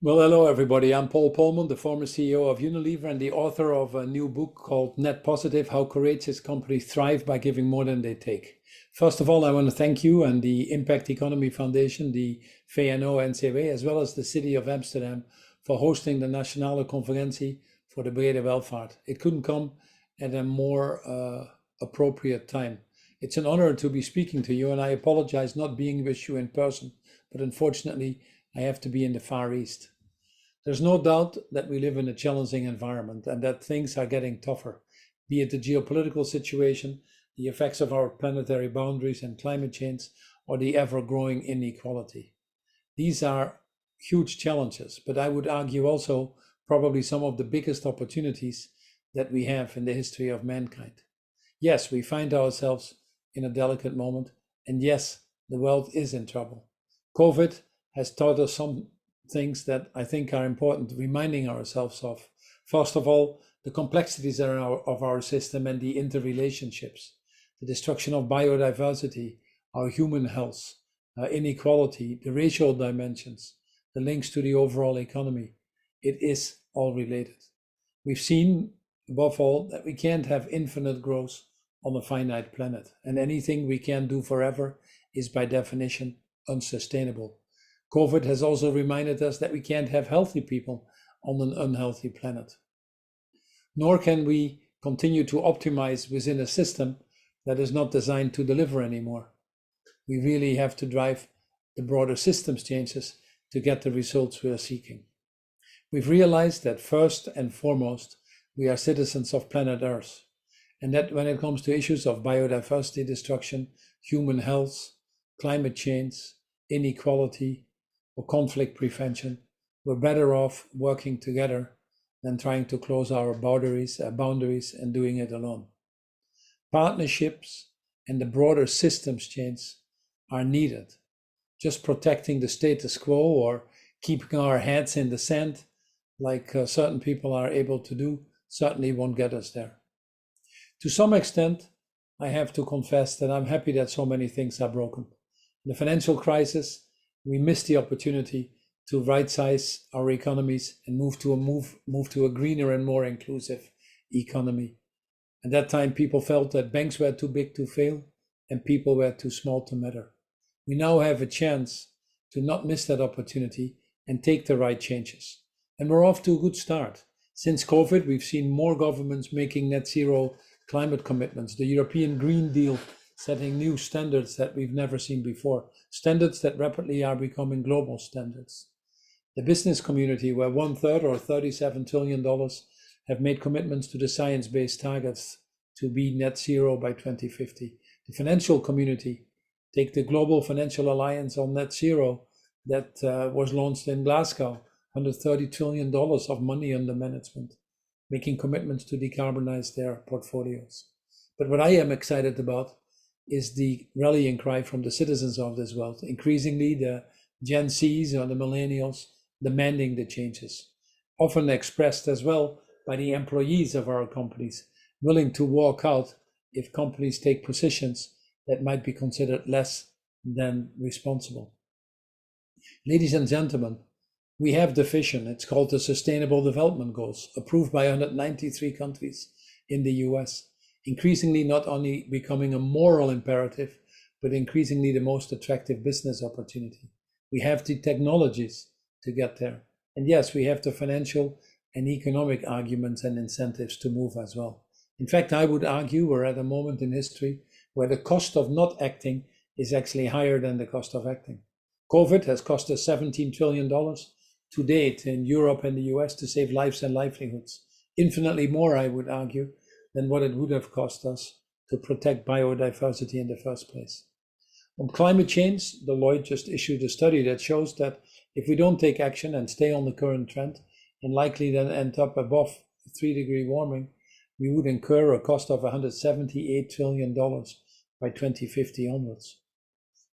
Well, hello everybody. I'm Paul Polman, the former CEO of Unilever and the author of a new book called Net Positive: How Courageous Companies Thrive by Giving More Than They Take. First of all, I want to thank you and the Impact Economy Foundation, the VNO-NCW, as well as the City of Amsterdam for hosting the Nationale Conferentie voor de Brede Welvaart. It couldn't come at a more appropriate time. It's an honor to be speaking to you, and I apologize not being with you in person, but unfortunately, I have to be in the Far East. There's no doubt that we live in a challenging environment and that things are getting tougher, be it the geopolitical situation, the effects of our planetary boundaries and climate change, or the ever-growing inequality. These are huge challenges, but I would argue also probably some of the biggest opportunities that we have in the history of mankind. Yes, we find ourselves in a delicate moment, and yes, the world is in trouble. COVID has taught us some things that I think are important, reminding ourselves of. First of all, the complexities of our system and the interrelationships, the destruction of biodiversity, our human health, inequality, the racial dimensions, the links to the overall economy. It is all related. We've seen, above all, that we can't have infinite growth on a finite planet, and anything we can do forever is by definition unsustainable. COVID has also reminded us that we can't have healthy people on an unhealthy planet. Nor can we continue to optimize within a system that is not designed to deliver anymore. We really have to drive the broader systems changes to get the results we are seeking. We've realized that first and foremost, we are citizens of planet Earth, and that when it comes to issues of biodiversity destruction, human health, climate change, inequality, or conflict prevention, we're better off working together than trying to close our boundaries and doing it alone. Partnerships and the broader systems change are needed. Just protecting the status quo or keeping our heads in the sand, like certain people are able to do, certainly won't get us there. To some extent, I have to confess that I'm happy that so many things are broken. In the financial crisis, we missed the opportunity to right-size our economies and move to a greener and more inclusive economy. At that time, people felt that banks were too big to fail and people were too small to matter. We now have a chance to not miss that opportunity and take the right changes. And we're off to a good start. Since COVID, we've seen more governments making net zero climate commitments. The European Green Deal setting new standards that we've never seen before, standards that rapidly are becoming global standards. The business community, where 1/3 or $37 trillion have made commitments to the science-based targets to be net zero by 2050. The financial community, take the Global Financial Alliance on Net Zero that was launched in Glasgow, $130 trillion of money under management, making commitments to decarbonize their portfolios. But what I am excited about is the rallying cry from the citizens of this world, increasingly the Gen Zs or the millennials demanding the changes, often expressed as well by the employees of our companies, willing to walk out if companies take positions that might be considered less than responsible. Ladies and gentlemen, we have the vision. It's called the Sustainable Development Goals, approved by 193 countries in the US. Increasingly not only becoming a moral imperative, but increasingly the most attractive business opportunity. We have the technologies to get there. And yes, we have the financial and economic arguments and incentives to move as well. In fact, I would argue we're at a moment in history where the cost of not acting is actually higher than the cost of acting. COVID has cost us $17 trillion to date in Europe and the US to save lives and livelihoods. Infinitely more, I would argue, than what it would have cost us to protect biodiversity in the first place. On climate change, Deloitte just issued a study that shows that if we don't take action and stay on the current trend, and likely then end up above 3-degree warming, we would incur a cost of $178 trillion by 2050 onwards.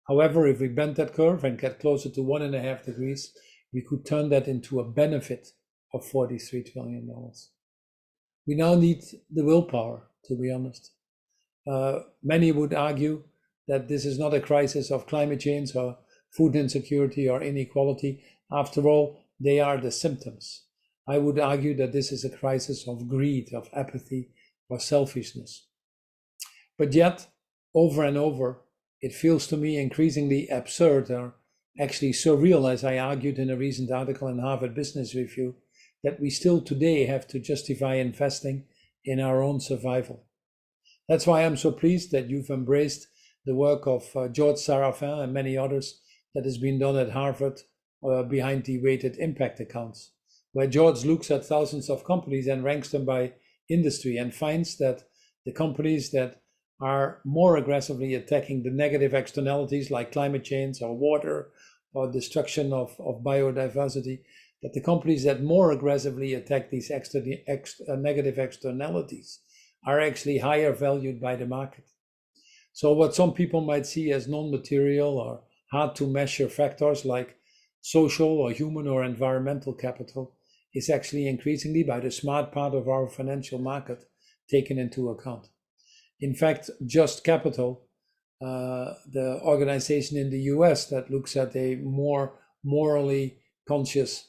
However, if we bend that curve and get closer to 1.5 degrees, we could turn that into a benefit of $43 trillion. We now need the willpower, to be honest. Many would argue that this is not a crisis of climate change or food insecurity or inequality. After all, they are the symptoms. I would argue that this is a crisis of greed, of apathy, or selfishness. But yet, over and over, it feels to me increasingly absurd, or actually surreal, as I argued in a recent article in Harvard Business Review, that we still today have to justify investing in our own survival. That's why I'm so pleased that you've embraced the work of George Sarafin and many others that has been done at Harvard behind the weighted impact accounts, where George looks at thousands of companies and ranks them by industry and finds that the companies that are more aggressively attacking the negative externalities like climate change or water or destruction of biodiversity, that the companies that more aggressively attack these negative externalities are actually higher valued by the market. So what some people might see as non-material or hard to measure factors like social or human or environmental capital is actually increasingly by the smart part of our financial market taken into account. In fact, Just Capital, the organization in the US that looks at a more morally conscious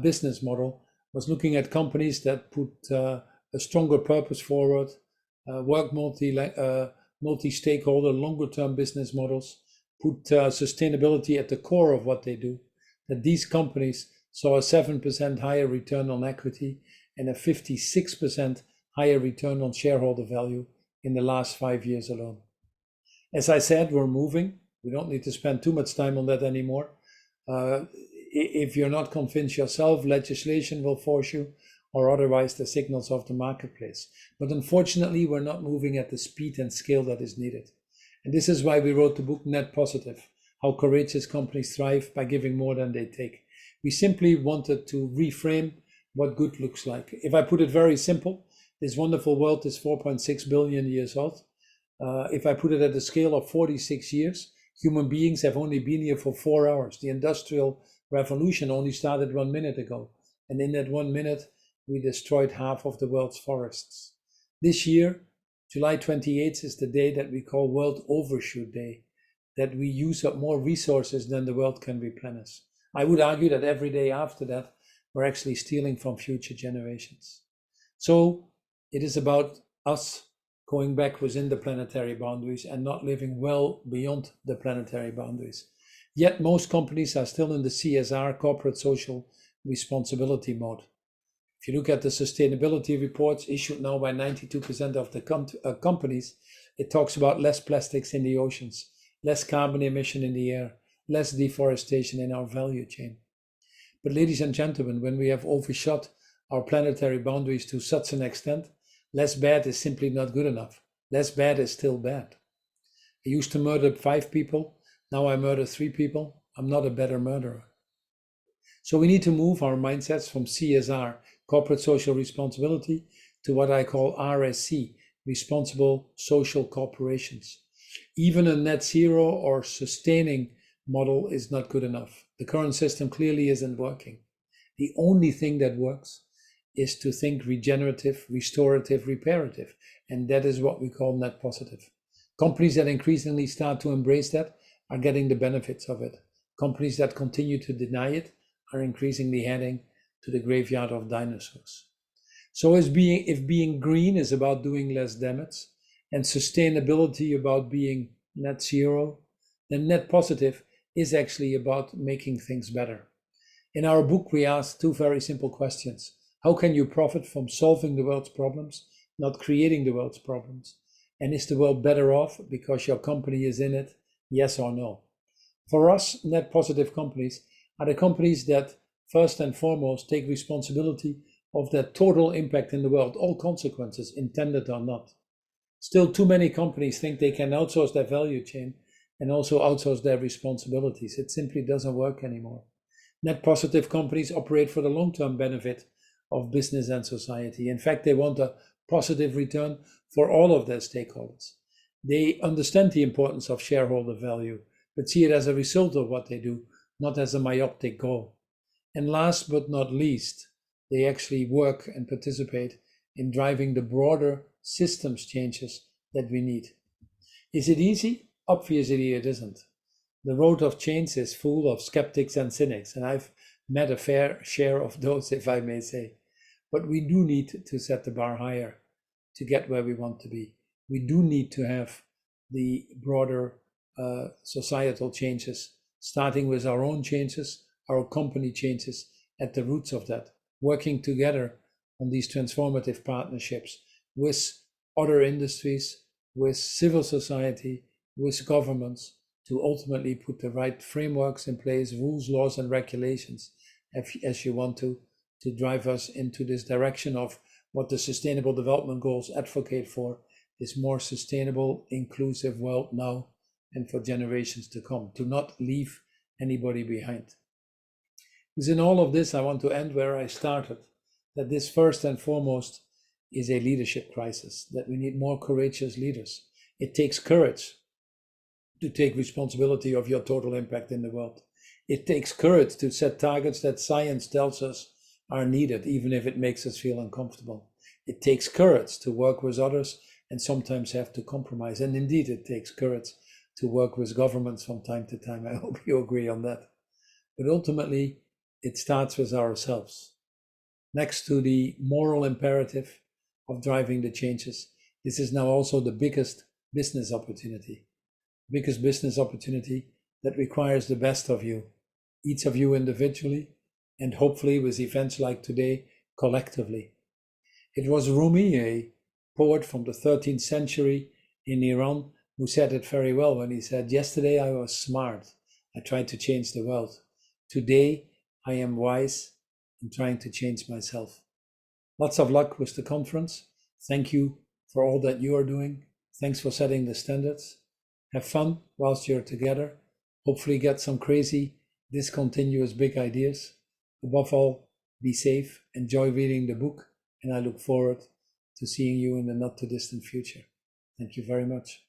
business model, was looking at companies that put a stronger purpose forward, work multi-stakeholder, longer-term business models, put sustainability at the core of what they do, that these companies saw a 7% higher return on equity and a 56% higher return on shareholder value in the last 5 years alone. As I said, we're moving. We don't need to spend too much time on that anymore. If you're not convinced yourself, legislation will force you, or otherwise the signals of the marketplace. But unfortunately, we're not moving at the speed and scale that is needed. And this is why we wrote the book Net Positive, How Courageous Companies Thrive by Giving More Than They Take. We simply wanted to reframe what good looks like. If I put it very simple, this wonderful world is 4.6 billion years old. If I put it at a scale of 46 years, human beings have only been here for 4 hours. The Industrial Revolution only started 1 minute ago. And in that 1 minute, we destroyed half of the world's forests. This year, July 28th, is the day that we call World Overshoot Day, that we use up more resources than the world can replenish. I would argue that every day after that, we're actually stealing from future generations. So it is about us going back within the planetary boundaries and not living well beyond the planetary boundaries. Yet most companies are still in the CSR, corporate social responsibility mode. If you look at the sustainability reports issued now by 92% of the companies, it talks about less plastics in the oceans, less carbon emission in the air, less deforestation in our value chain. But ladies and gentlemen, when we have overshot our planetary boundaries to such an extent, less bad is simply not good enough. Less bad is still bad. I used to murder 5 people. Now I murder 3 people. I'm not a better murderer. So we need to move our mindsets from CSR, corporate social responsibility, to what I call RSC, responsible social corporations. Even a net zero or sustaining model is not good enough. The current system clearly isn't working. The only thing that works is to think regenerative, restorative, reparative. And that is what we call net positive. Companies that increasingly start to embrace that are getting the benefits of it. Companies that continue to deny it are increasingly heading to the graveyard of dinosaurs. So if being green is about doing less damage and sustainability about being net zero, then net positive is actually about making things better. In our book, we ask 2 very simple questions. How can you profit from solving the world's problems, not creating the world's problems? And is the world better off because your company is in it? Yes or no? For us, net positive companies are the companies that first and foremost take responsibility of their total impact in the world, all consequences, intended or not. Still, too many companies think they can outsource their value chain and also outsource their responsibilities. It simply doesn't work anymore. Net positive companies operate for the long-term benefit of business and society. In fact, they want a positive return for all of their stakeholders. They understand the importance of shareholder value, but see it as a result of what they do, not as a myopic goal. And last but not least, they actually work and participate in driving the broader systems changes that we need. Is it easy? Obviously it isn't. The road of change is full of skeptics and cynics, and I've met a fair share of those, if I may say. But we do need to set the bar higher to get where we want to be. We do need to have the broader societal changes, starting with our own changes, our company changes at the roots of that, working together on these transformative partnerships with other industries, with civil society, with governments, to ultimately put the right frameworks in place, rules, laws, and regulations, as you want to drive us into this direction of what the Sustainable Development Goals advocate for, this more sustainable, inclusive world now and for generations to come, to not leave anybody behind. Because in all of this, I want to end where I started, that this first and foremost is a leadership crisis, that we need more courageous leaders. It takes courage to take responsibility of your total impact in the world. It takes courage to set targets that science tells us are needed, even if it makes us feel uncomfortable. It takes courage to work with others and sometimes have to compromise. And indeed, it takes courage to work with governments from time to time. I hope you agree on that. But ultimately, it starts with ourselves. Next to the moral imperative of driving the changes, this is now also the biggest business opportunity. Biggest business opportunity that requires the best of you, each of you individually, and hopefully with events like today, collectively. It was Rumi, a poet from the 13th century in Iran, who said it very well when he said, "Yesterday I was smart, I tried to change the world. Today I am wise and trying to change myself." Lots of luck with the conference. Thank you for all that you are doing. Thanks for setting the standards. Have fun whilst you're together. Hopefully get some crazy, discontinuous big ideas. Above all, be safe, enjoy reading the book, and I look forward to seeing you in the not too distant future. Thank you very much.